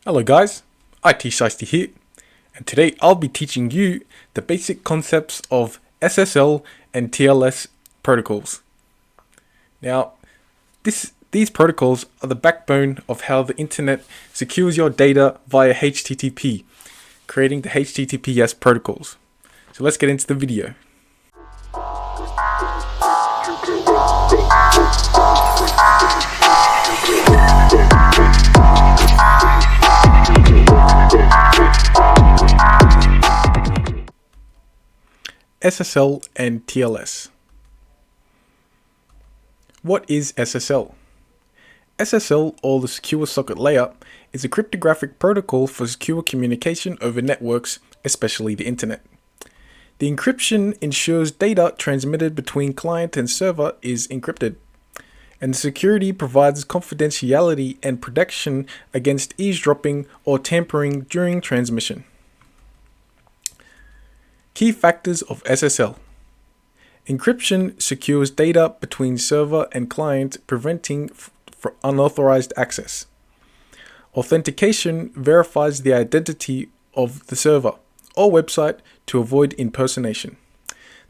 Hello guys, IT Shiesty here, and today I'll be teaching you the basic concepts of SSL and TLS protocols. Now, these protocols are the backbone of how the internet secures your data via HTTP, creating the HTTPS protocols. So let's get into the video. SSL and TLS. What is SSL? SSL, or the Secure Socket Layer, is a cryptographic protocol for secure communication over networks, especially the internet. The encryption ensures data transmitted between client and server is encrypted, and the security provides confidentiality and protection against eavesdropping or tampering during transmission. Key factors of SSL. Encryption secures data between server and client, preventing unauthorized access. Authentication verifies the identity of the server or website to avoid impersonation.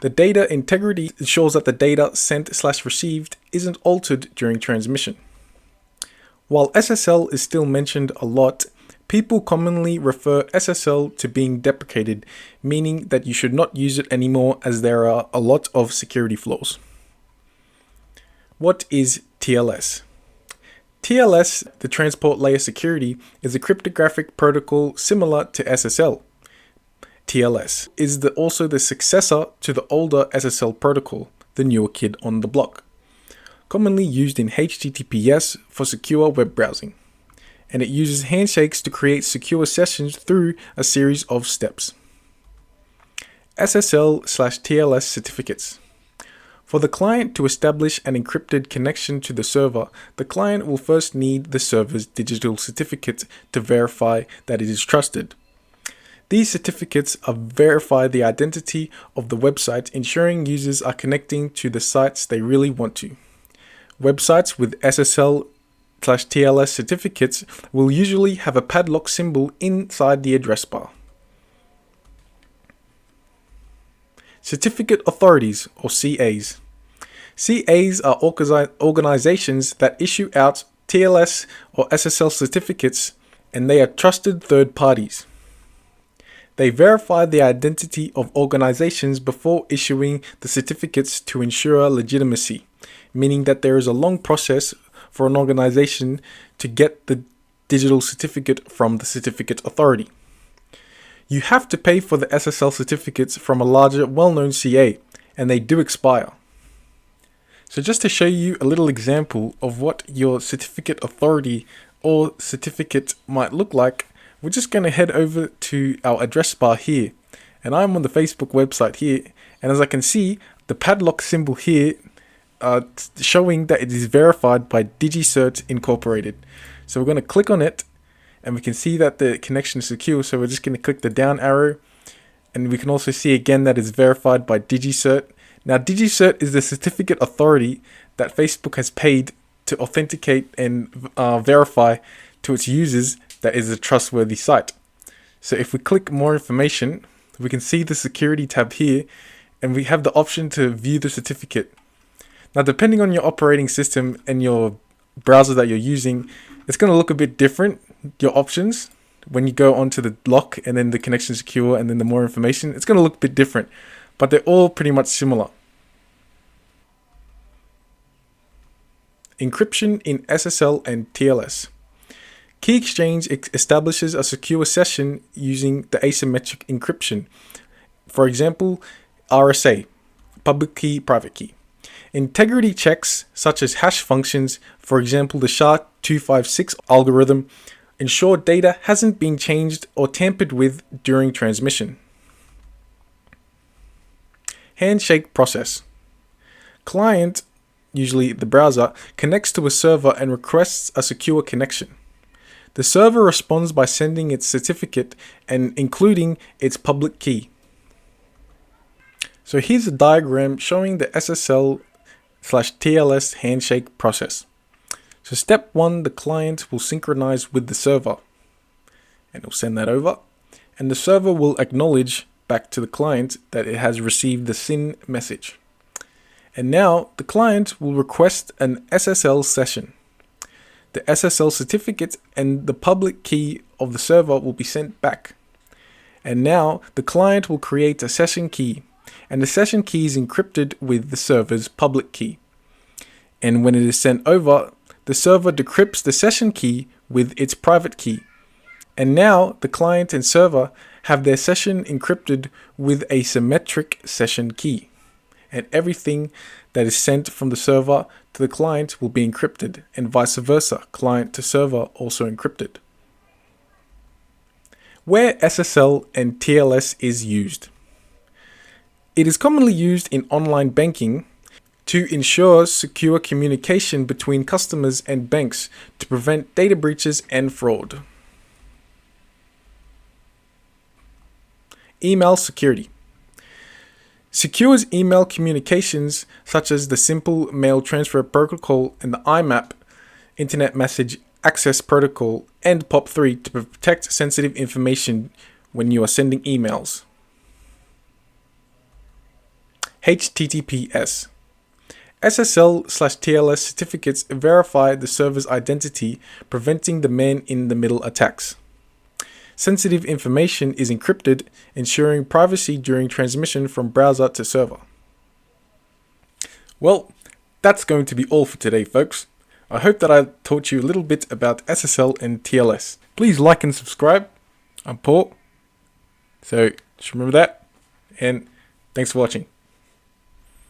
The data integrity ensures that the data sent/received isn't altered during transmission. While SSL is still mentioned a lot, people commonly refer SSL to being deprecated, meaning that you should not use it anymore as there are a lot of security flaws. What is TLS? TLS, the Transport Layer Security, is a cryptographic protocol similar to SSL. TLS is also the successor to the older SSL protocol, the newer kid on the block, commonly used in HTTPS for secure web browsing, and it uses handshakes to create secure sessions through a series of steps. SSL/TLS certificates. For the client to establish an encrypted connection to the server, the client will first need the server's digital certificate to verify that it is trusted. These certificates verify the identity of the website, ensuring users are connecting to the sites they really want to. Websites with SSL/TLS certificates will usually have a padlock symbol inside the address bar. Certificate authorities, or CAs. CAs are organizations that issue out TLS or SSL certificates, and they are trusted third parties. They verify the identity of organizations before issuing the certificates to ensure legitimacy, meaning that there is a long process for an organization to get the digital certificate from the certificate authority. You have to pay for the SSL certificates from a larger, well-known CA, and they do expire. So just to show you a little example of what your certificate authority or certificate might look like, we're just going to head over to our address bar here, and I'm on the Facebook website here, and as I can see, the padlock symbol here showing that it is verified by DigiCert Incorporated. So we're going to click on it, and we can see that the connection is secure, so we're just going to click the down arrow, and we can also see again that it's verified by DigiCert. Now DigiCert is the certificate authority that Facebook has paid to authenticate and verify to its users that is a trustworthy site. So if we click more information, we can see the security tab here, and we have the option to view the certificate. Now, depending on your operating system and your browser that you're using, it's going to look a bit different, your options. When you go onto the lock and then the connection secure and then the more information, it's going to look a bit different, but they're all pretty much similar. Encryption in SSL and TLS. Key exchange establishes a secure session using the asymmetric encryption. For example, RSA, public key, private key. Integrity checks, such as hash functions, for example the SHA-256 algorithm, ensure data hasn't been changed or tampered with during transmission. Handshake process. Client, usually the browser, connects to a server and requests a secure connection. The server responds by sending its certificate and including its public key. So here's a diagram showing the SSL/TLS handshake process. So step 1, the client will synchronize with the server. and it'll send that over, and the server will acknowledge back to the client that it has received the SYN message. And now the client will request an SSL session. The SSL certificate and the public key of the server will be sent back. And now the client will create a session key, and the session key is encrypted with the server's public key. And when it is sent over, the server decrypts the session key with its private key. And now the client and server have their session encrypted with a symmetric session key. And everything that is sent from the server to the client will be encrypted, and vice versa, client to server also encrypted. Where SSL and TLS is used. It is commonly used in online banking to ensure secure communication between customers and banks to prevent data breaches and fraud. Email security. Secures email communications such as the Simple Mail Transfer Protocol and the IMAP, Internet Message Access Protocol, and POP3 to protect sensitive information when you are sending emails. HTTPS. SSL/TLS certificates verify the server's identity, preventing the man-in-the-middle attacks. Sensitive information is encrypted, ensuring privacy during transmission from browser to server. Well, that's going to be all for today, folks. I hope that I taught you a little bit about SSL and TLS. Please like and subscribe. I'm Paul. So just remember that, and thanks for watching.